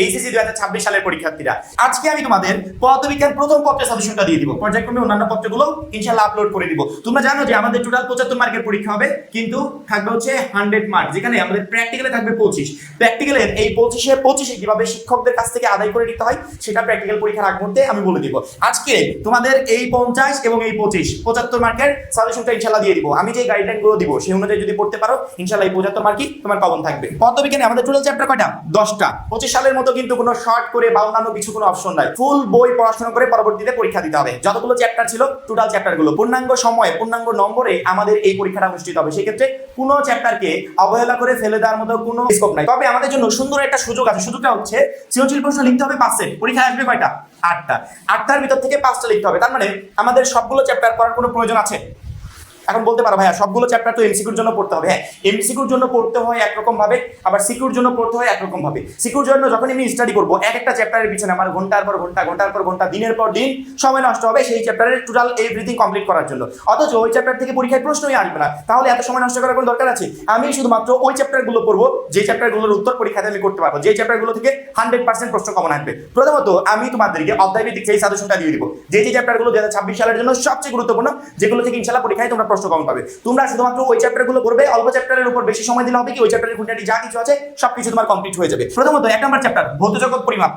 HSC 2026 সালের পরীক্ষার্থীরা, আজকে আমি তোমাদের পদার্থবিজ্ঞান প্রথম পত্রের সলিউশনটা দিয়ে দিব। পর্যায়ক্রমে অন্যান্য পত্রগুলো ইনশাআল্লাহ আপলোড করে দিব। তোমরা জানো যে আমাদের টোটাল 75 মার্কের পরীক্ষা হবে, কিন্তু থাকবে হচ্ছে 100 মার্ক, যেখানে আমাদের প্র্যাকটিক্যালে থাকবে 25। প্র্যাকটিক্যালের এই 25 কিভাবে শিক্ষকদের কাছ থেকে আদায় করে নিতে হয় সেটা প্র্যাকটিক্যাল পরীক্ষার আগ মুহূর্তে আমি বলে দিব। আজকে তোমাদের এই 50 এবং এই 75 মার্কের সলিউশনটা ইনশাআল্লাহ দিয়ে দিব। আমি যে গাইডলাইনগুলো দিব সেই অনুযায়ী যদি পড়তে পারো ইনশাআল্লাহ এই 75 মার্কই তোমার কমন থাকবে। পদার্থবিজ্ঞানে আমাদের টোটাল চ্যাপ্টার কয়টা? 10টা। 25 সালের মতো কিন্তু কোনো শর্ট করে বা অন্যান্য কিছু কোনো অপশন নাই। ফুল বই পড়াশোনা করে পরবর্তীতে পরীক্ষা দিতে হবে। যতগুলো চ্যাপ্টার ছিল টোটাল চ্যাপ্টারগুলো পূর্ণাঙ্গ সময়ে পূর্ণাঙ্গ নম্বরে আমাদের এই পরীক্ষাটা অনুষ্ঠিত হবে। সেই ক্ষেত্রে কোনো চ্যাপ্টারকে অবহেলা করে ফেলে দেওয়ার মতো কোনো স্কোপ নাই। তবে আমাদের জন্য সুন্দর একটা সুযোগ আছে। সুযোগটা হচ্ছে সৃজনশীল প্রশ্ন লিখতে হবে 5 সেট। পরীক্ষায় আসবে কয়টা? 8টা। 8টার ভিতর থেকে 5টা লিখতে হবে। তার মানে আমাদের সবগুলো চ্যাপ্টার পড়ার কোনো প্রয়োজন আছে? এখন বলতে পারো ভাইয়া সবগুলো চ্যাপ্টার তো এমসিকিউর জন্য পড়তে হবে। হ্যাঁ, এমসিকিউর জন্য পড়তে হয় একরকম ভাবে, আবার সিকিউর জন্য পড়তে হয় একরকম ভাবে। সিকিউর জন্য যখন আমি স্টাডি করবো একটা চ্যাপ্টারের পিছনে আমার ঘন্টার পর ঘন্টা দিনের পর দিন সময় নষ্ট হবে সেই চ্যাপ্টারের টোটাল এভরিথিং কমপ্লিট করার জন্য। অথচ ওই চ্যাপ্টার থেকে পরীক্ষায় প্রশ্নই আসবে না, তাহলে এত সময় নষ্ট করার কোনো দরকার আছে? আমি শুধুমাত্র ওই চ্যাপ্টারগুলো পড়বো যে চ্যাপ্টারগুলোর উত্তর পরীক্ষাতে আমি করতে পারবো, যে চ্যাপ্টারগুলো থেকে 100% প্রশ্ন কমন আসবে। প্রথমত আমি তোমাদেরকে অধ্যায়ভিত্তিক সেই সাজেশনটা দিয়ে দিব, যে চ্যাপ্টারগুলো 2026 সালের জন্য সবচেয়ে গুরুত্বপূর্ণ, যেগুলো থেকে ইনশাআল্লাহ পরীক্ষায় তোমরা প্রশ্ন কমন পাবে। তোমরা শুধুমাত্র ওই চ্যাপ্টারগুলো পড়বে, অল্প চ্যাপ্টারের উপর বেশি সময় দিলে হবে কি ওই চ্যাপ্টারের খুঁটিনাটি যা কিছু আছে সবকিছু তোমার কমপ্লিট হয়ে যাবে। প্রথমত 1 নম্বর চ্যাপ্টার ভৌত জগৎ পরিমাপ।